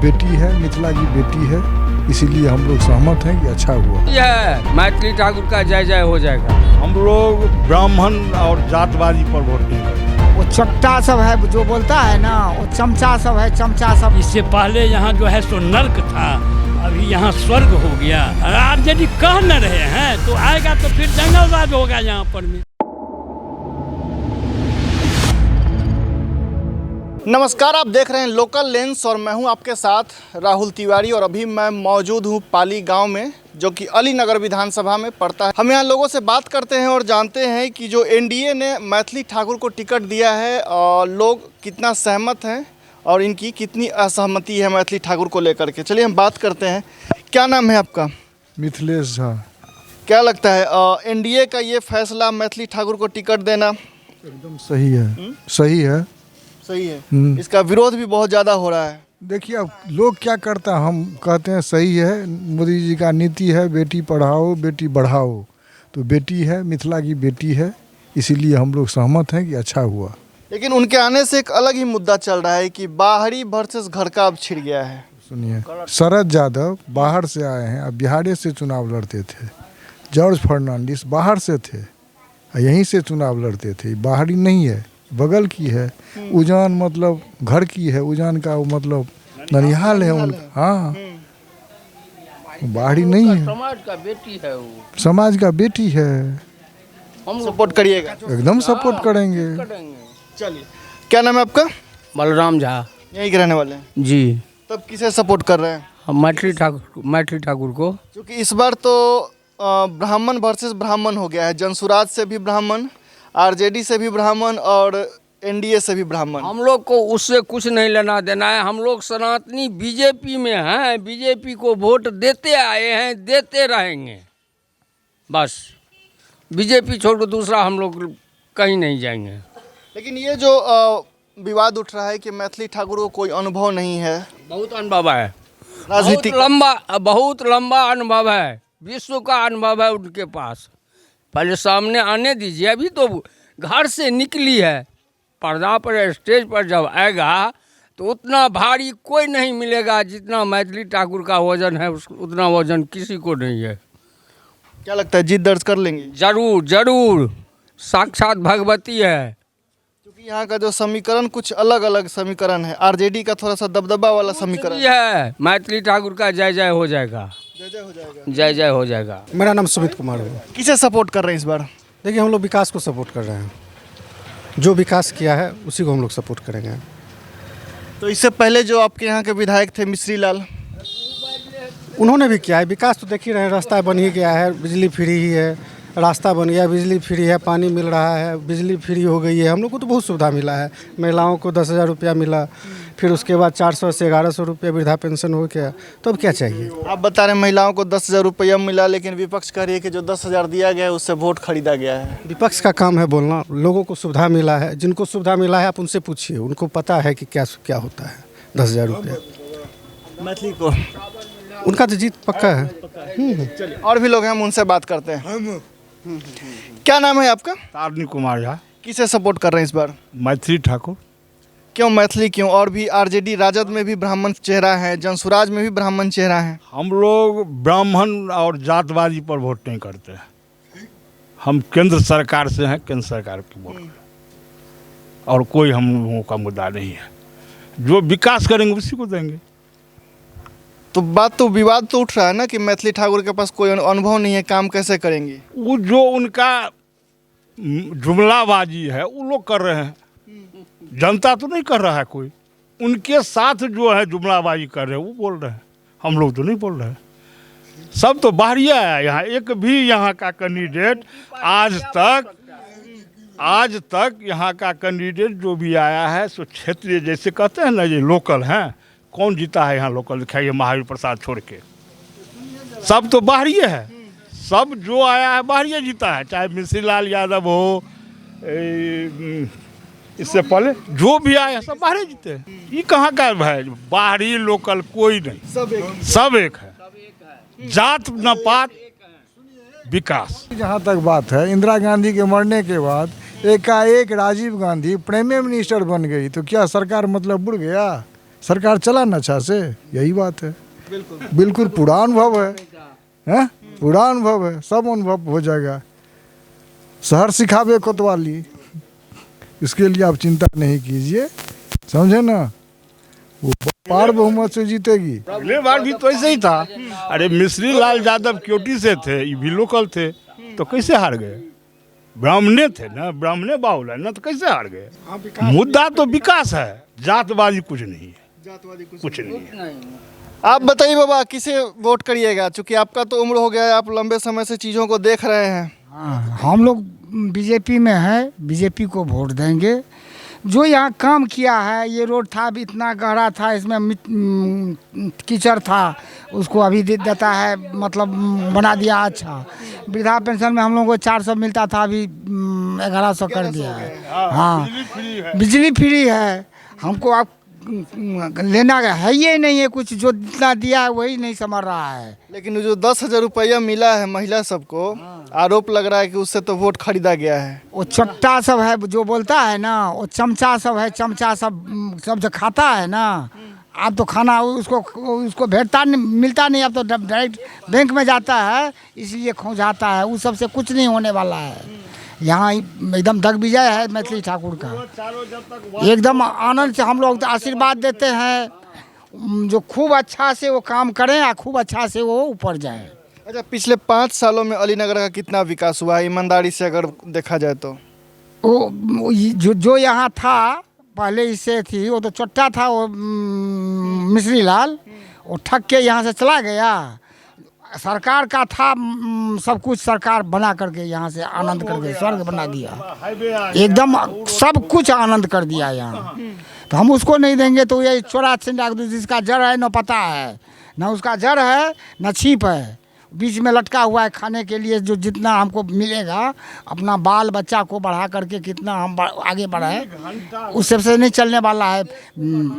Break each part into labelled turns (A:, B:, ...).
A: बेटी है, मिथिला की बेटी है, इसीलिए हम लोग सहमत हैं कि अच्छा हुआ।
B: यह मैथिली ठाकुर का जय जय हो जाएगा।
C: हम लोग ब्राह्मण और जातवादी पर वोट नहीं करते।
D: वो चट्टा सब है जो बोलता है ना, वो चमचा सब है, चमचा सब।
E: इससे पहले यहाँ जो है सो नर्क था, अभी यहाँ स्वर्ग हो गया। आप यदि कह न रहे हैं तो आएगा तो फिर जंगलराज होगा यहाँ पर में।
F: नमस्कार, आप देख रहे हैं लोकल लेंस और मैं हूं आपके साथ राहुल तिवारी। और अभी मैं मौजूद हूं पाली गांव में, जो कि अली नगर विधानसभा में पड़ता है। हम यहां लोगों से बात करते हैं और जानते हैं कि जो एनडीए ने मैथिली ठाकुर को टिकट दिया है और लोग कितना सहमत हैं और इनकी कितनी असहमति है मैथिली ठाकुर को लेकर के। चलिए हम बात करते हैं। क्या नाम है आपका?
A: मिथिलेश झा।
F: क्या लगता है एनडीए का ये फैसला मैथिली ठाकुर को टिकट देना
A: एकदम सही है। सही है।
F: सही है? इसका विरोध भी बहुत ज़्यादा हो रहा है।
A: देखिए अब लोग क्या करता है, हम कहते हैं सही है, मोदी जी का नीति है बेटी पढ़ाओ बेटी बढ़ाओ, तो बेटी है, मिथिला की बेटी है, इसीलिए हम लोग सहमत हैं कि अच्छा हुआ।
F: लेकिन उनके आने से एक अलग ही मुद्दा चल रहा है कि बाहरी वर्सेस घर का अब छिड़ गया है।
A: सुनिए, शरद यादव बाहर से आए हैं, अब बिहार से चुनाव लड़ते थे। जॉर्ज फर्नांडिस बाहर से थे, यहीं से चुनाव लड़ते थे। बाहरी नहीं है, बगल की है। उजान मतलब घर की है, उजान का वो मतलब ननिहाल है उनका। हाँ, बाहरी नहीं है,
B: समाज का बेटी है वो।
A: समाज का बेटी है।
F: हम सपोर्ट करिएगा?
A: एकदम सपोर्ट करेंगे।
F: चलिए, क्या नाम है आपका?
B: बलराम झा।
F: यहीं के रहने वाले हैं
B: जी।
F: तब किसे सपोर्ट कर रहे हैं?
B: हम मैथिली ठाकुर को।
F: क्योंकि इस बार तो ब्राह्मण वर्सेस ब्राह्मण हो गया है। जनसुराज से भी ब्राह्मण, आरजेडी से भी ब्राह्मण और एनडीए से भी ब्राह्मण।
B: हम लोग को उससे कुछ नहीं लेना देना है। हम लोग सनातनी बीजेपी में हैं, बीजेपी को वोट देते आए हैं, देते रहेंगे। बस बीजेपी छोड़ कर दूसरा हम लोग कहीं नहीं जाएंगे।
F: लेकिन ये जो विवाद उठ रहा है कि मैथिली ठाकुर को कोई अनुभव नहीं है।
B: बहुत अनुभव है,
F: राजनीतिक
B: बहुत लंबा अनुभव है, विश्व का अनुभव है उनके पास। पहले सामने आने दीजिए। अभी तो घर से निकली है, पर्दा पर स्टेज पर जब आएगा तो उतना भारी कोई नहीं मिलेगा जितना मैथिली ठाकुर का वजन है। उतना वजन किसी को नहीं है।
F: क्या लगता है जीत दर्ज कर लेंगे?
B: जरूर जरूर, साक्षात भगवती है।
F: क्योंकि यहाँ का जो समीकरण कुछ अलग अलग समीकरण है। आरजेडी का थोड़ा सा दबदबा वाला समीकरण
B: है। मैथिली ठाकुर का जय जय हो जाएगा।
F: जय जय हो जाएगा।
B: जय जय हो जाएगा।
G: मेरा नाम सुमित कुमार है।
F: किसे सपोर्ट कर रहे हैं इस बार?
G: देखिए, हम लोग विकास को सपोर्ट कर रहे हैं। जो विकास किया है उसी को हम लोग सपोर्ट करेंगे।
F: तो इससे पहले जो आपके यहाँ के विधायक थे मिश्री लाल,
G: उन्होंने भी किया है विकास। तो देख ही रहे हैं, रास्ता बन ही गया है, बिजली फ्री ही है, रास्ता बन गया, बिजली फ्री है, पानी मिल रहा है, बिजली फ्री हो गई है। हम लोग को तो बहुत सुविधा मिला है। महिलाओं को 10,000 रुपया मिला, फिर उसके बाद 400 से 1100 रुपया वृद्धा पेंशन हो गया। तो अब क्या चाहिए?
F: आप बता रहे हैं महिलाओं को 10,000 रुपया मिला, लेकिन विपक्ष कह रही है कि जो 10,000 दिया गया है उससे वोट खरीदा गया है।
G: विपक्ष का काम है बोलना। लोगों को सुविधा मिला है, जिनको सुविधा मिला है आप उनसे पूछिए, उनको पता है कि क्या होता है 10,000 रुपया।
F: मैथिली को
G: उनका तो जीत पक्का है।
F: चलिए, और भी लोग हैं, हम उनसे बात करते हैं। क्या नाम है आपका?
C: तारनी कुमार झा।
F: किसे सपोर्ट कर रहे हैं इस बार?
C: मैथिली ठाकुर।
F: क्यों मैथिली क्यों? और भी आरजेडी राजद में भी ब्राह्मण चेहरा है, जनसुराज में भी ब्राह्मण चेहरा है।
C: हम लोग ब्राह्मण और जातवादी पर वोट नहीं करते। हम केंद्र सरकार से हैं, केंद्र सरकार की वोट, और कोई हम लोगों का मुद्दा नहीं है। जो विकास करेंगे उसी को देंगे।
F: तो विवाद तो उठ रहा है ना कि मैथिली ठाकुर के पास कोई अनुभव नहीं है, काम कैसे करेंगे?
C: वो जो उनका जुमलाबाजी है वो लोग कर रहे हैं, जनता तो नहीं कर रहा है। कोई उनके साथ जो है जुमलाबाजी कर रहे हैं वो बोल रहे हैं, हम लोग तो नहीं बोल रहे हैं। सब तो बाहरिया है। यहाँ एक भी यहाँ का कैंडिडेट आज तक यहाँ का कैंडिडेट जो भी आया है सो क्षेत्रीय, जैसे कहते हैं ना ये लोकल हैं। कौन जीता है यहाँ लोकल? दिखाइए, महावीर प्रसाद छोड़ के सब तो बाहरिए है। सब जो आया है बाहरिए जीता है, चाहे मिश्री लाल यादव हो, इससे पहले जो भी आया सब बाहरी जीते हैं। ये कहाँ का है? बाहरी लोकल कोई नहीं, सब एक है। जात न पात, विकास।
A: जहाँ तक बात है, इंदिरा गांधी के मरने के बाद एकाएक राजीव गांधी प्राइम मिनिस्टर बन गई, तो क्या सरकार मतलब बुड़ गया? सरकार चला न अच्छा से, यही बात है। बिल्कुल पूरा अनुभव है, पूरा अनुभव है, सब अनुभव हो जाएगा। शहर सिखावे कोतवाली, इसके लिए आप चिंता नहीं कीजिए, समझे ना। वो पार बहुमत से जीतेगी।
C: अगले बार भी तो ऐसे ही था। अरे मिश्री लाल यादव क्योटी से थे, ये भी लोकल थे, तो कैसे हार गए? ब्राह्मणे थे ना, ब्राह्मणे बाहुल है ना, तो कैसे हार गए? मुद्दा तो विकास है, जातवादी कुछ नहीं है, कुछ नहीं है।
F: आप बताइए बाबा, किसे वोट करिएगा? चूंकि आपका तो उम्र हो गया है, आप लंबे समय से चीज़ों को देख रहे हैं।
D: हाँ, हम लोग बीजेपी में है, बीजेपी को वोट देंगे। जो यहाँ काम किया है, ये रोड था अभी इतना गहरा था, इसमें कीचड़ था, उसको अभी दे देता है, मतलब बना दिया। अच्छा, वृद्धा पेंशन में हम लोगों को 400 मिलता था, अभी 1100 कर दिया है। हाँ, बिजली फ्री है। हमको आप लेना है ही नहीं है कुछ, जो जितना दिया है वही नहीं समझ रहा है।
F: लेकिन जो 10,000 रुपया मिला है महिला सबको, आरोप लग रहा है कि उससे तो वोट खरीदा गया है।
D: वो चट्टा सब है जो बोलता है ना, वो चमचा सब है, चमचा सब जो खाता है ना। अब तो खाना उसको भेटता नहीं, मिलता नहीं, अब तो डायरेक्ट बैंक में जाता है, इसलिए खो जाता है। उस सबसे कुछ नहीं होने वाला है। यहाँ एकदम दग विजय है मैथिली ठाकुर का। एकदम आनंद से हम लोग तो आशीर्वाद देते हैं, जो खूब अच्छा से वो काम करें और खूब अच्छा से वो ऊपर जाए।
F: अच्छा, पिछले 5 सालों में अलीनगर का कितना विकास हुआ है, ईमानदारी से अगर देखा जाए तो?
D: वो जो यहाँ था पहले इससे थी, वो तो चट्टा था, वो मिश्री लाल, वो ठग के यहाँ से चला गया। सरकार का था, सब कुछ सरकार बना करके यहाँ से आनंद करके स्वर्ग बना दिया, एकदम सब कुछ आनंद कर दिया यहाँ। तो हम उसको नहीं देंगे तो ये चोरा छिंडा, जिसका जड़ है न पता है, न उसका जड़ है न छिप है, बीच में लटका हुआ है खाने के लिए। जो जितना हमको मिलेगा, अपना बाल बच्चा को बढ़ा करके कितना हम आगे बढ़ाएं, उस सबसे नहीं चलने वाला है।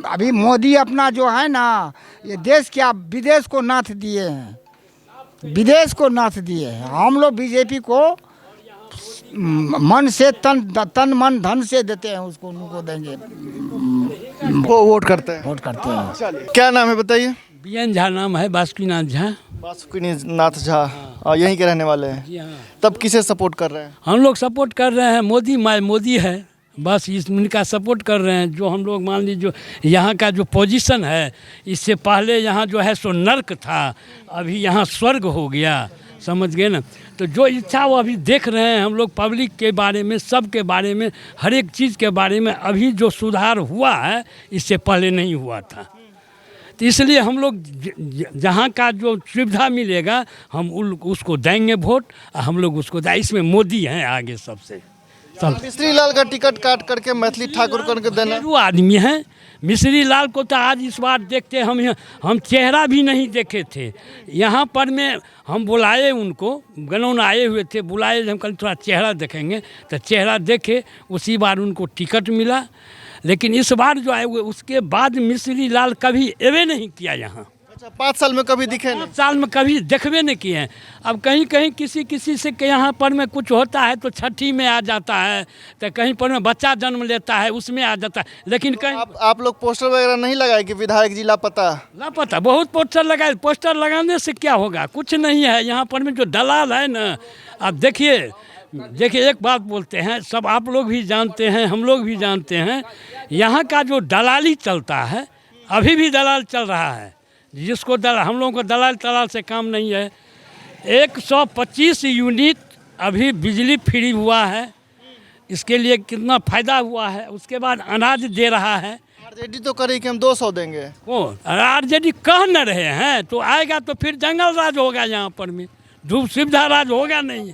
D: अभी मोदी अपना जो है ना, ये देश क्या विदेश को नाथ दिए हैं, विदेश को नाथ दिए हैं। हम लोग बीजेपी को मन से तन मन धन से देते हैं, उसको उनको देंगे,
F: वो वोट करते हैं।
D: वोट करते हैं।
F: चलिए, क्या नाम है बताइए?
E: बीएन झा नाम है, बासुकीनाथ झा।
F: बासुकीनाथ झा, यहीं के रहने वाले हैं।
E: जी हाँ।
F: तब किसे सपोर्ट कर रहे हैं?
E: हम लोग सपोर्ट कर रहे हैं मोदी, माय मोदी है, बस इनका सपोर्ट कर रहे हैं। जो हम लोग मान लीजिए, जो यहाँ का जो पोजीशन है, इससे पहले यहाँ जो है सो नर्क था, अभी यहाँ स्वर्ग हो गया, समझ गए ना। तो जो इच्छा वो अभी देख रहे हैं हम लोग, पब्लिक के बारे में, सब के बारे में, हर एक चीज़ के बारे में अभी जो सुधार हुआ है, इससे पहले नहीं हुआ था। तो इसलिए हम लोग जहाँ का जो सुविधा मिलेगा, हम उसको देंगे वोट, और हम लोग उसको इसमें मोदी हैं आगे सबसे।
F: मिश्री लाल का टिकट काट करके मैथिली ठाकुर करके देना।
E: वो आदमी हैं, मिश्री लाल को तो आज इस बार देखते हम चेहरा भी नहीं देखे थे। यहाँ पर में हम बुलाए उनको, गनौन आए हुए थे, बुलाए, हम कल थोड़ा चेहरा देखेंगे, तो चेहरा देखे, उसी बार उनको टिकट मिला। लेकिन इस बार जो है, उसके बाद मिश्री लाल कभी एवे नहीं किया यहाँ।
F: अच्छा, 5 साल में कभी दिखे नहीं?
E: 5 साल में कभी देखबे नहीं किए हैं। अब कहीं कहीं किसी से यहाँ पर में कुछ होता है तो छठी में आ जाता है, तो कहीं पर में बच्चा जन्म लेता है उसमें आ जाता है। लेकिन कहीं
F: आप लोग पोस्टर वगैरह नहीं लगाए कि विधायक जी लापता?
E: लापता बहुत पोस्टर लगाए। पोस्टर लगाने से क्या होगा? कुछ नहीं है। यहाँ पर में जो दलाल है ना, आप देखिए एक बात बोलते हैं, सब आप लोग भी जानते हैं, हम लोग भी जानते हैं, यहाँ का जो दलाली चलता है, अभी भी दलाल चल रहा है। जिसको हम लोगों को दलाल से काम नहीं है। 125 यूनिट अभी बिजली फ्री हुआ है, इसके लिए कितना फ़ायदा हुआ है। उसके बाद अनाज दे रहा है।
F: आरजेडी तो करे कि हम 200 देंगे।
E: कौन? आरजेडी कह न रहे हैं, तो आएगा तो फिर जंगल राज होगा यहाँ पर में, धूप सुविधा राज होगा नहीं।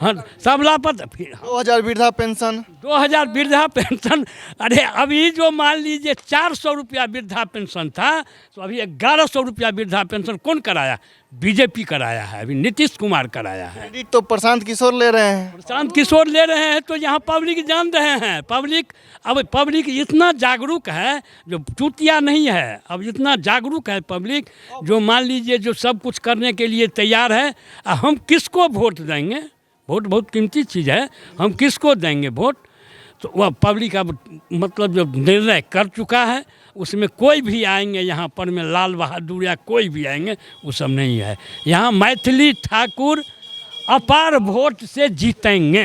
E: हाँ, सब लापता। फिर
F: 2000 वृद्धा पेंशन,
E: 2000 वृद्धा पेंशन। अरे अभी जो मान लीजिए 400 रुपया वृद्धा पेंशन था, तो अभी 1100 रुपया वृद्धा पेंशन कौन कराया? बीजेपी कराया है, अभी नीतीश कुमार कराया है।
F: क्रेडिट तो प्रशांत किशोर ले रहे हैं।
E: प्रशांत किशोर ले रहे हैं, तो यहाँ पब्लिक जान रहे हैं। पब्लिक इतना जागरूक है, जो चूतिया नहीं है, अब इतना जागरूक है पब्लिक, जो मान लीजिए जो सब कुछ करने के लिए तैयार है। हम किसको वोट देंगे? वोट बहुत कीमती चीज़ है, हम किसको देंगे वोट? तो वह पब्लिक अब मतलब जो निर्णय कर चुका है, उसमें कोई भी आएंगे यहाँ पर में लाल बहादुर या कोई भी आएंगे वो सब नहीं है। यहाँ मैथिली ठाकुर अपार वोट से जीतेंगे।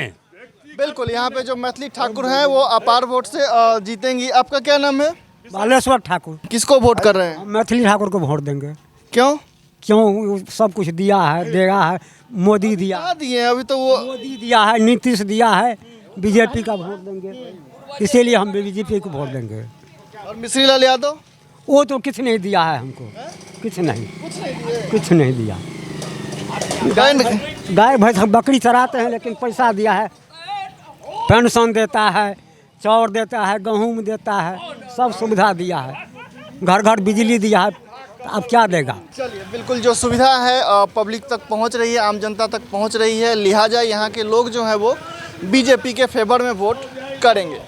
F: बिल्कुल, यहाँ पे जो मैथिली ठाकुर हैं वो अपार वोट से जीतेंगी। आपका क्या नाम है?
H: बालेश्वर ठाकुर।
F: किसको वोट कर रहे हैं?
H: मैथिली ठाकुर को वोट देंगे।
F: क्यों?
H: क्यों? सब कुछ दिया है, देगा है। मोदी दिया,
F: क्या दिए हैं अभी तो? वो
H: मोदी दिया है, नीतीश दिया है। बीजेपी का वोट देंगे, इसीलिए हम बीजेपी को वोट देंगे।
F: और मिश्री लाल यादव?
H: वो तो कुछ नहीं दिया है हमको, कुछ नहीं, कुछ नहीं दिया। गाय भैंस बकरी चराते हैं लेकिन पैसा दिया है, पेंशन देता है, चाउर देता है, गेहूँ देता है, सब सुविधा दिया है, घर घर बिजली दिया है। अब क्या देगा?
F: चलिए, बिल्कुल जो सुविधा है पब्लिक तक पहुंच रही है, आम जनता तक पहुंच रही है, लिहाजा यहाँ के लोग जो हैं वो बीजेपी के फेवर में वोट करेंगे।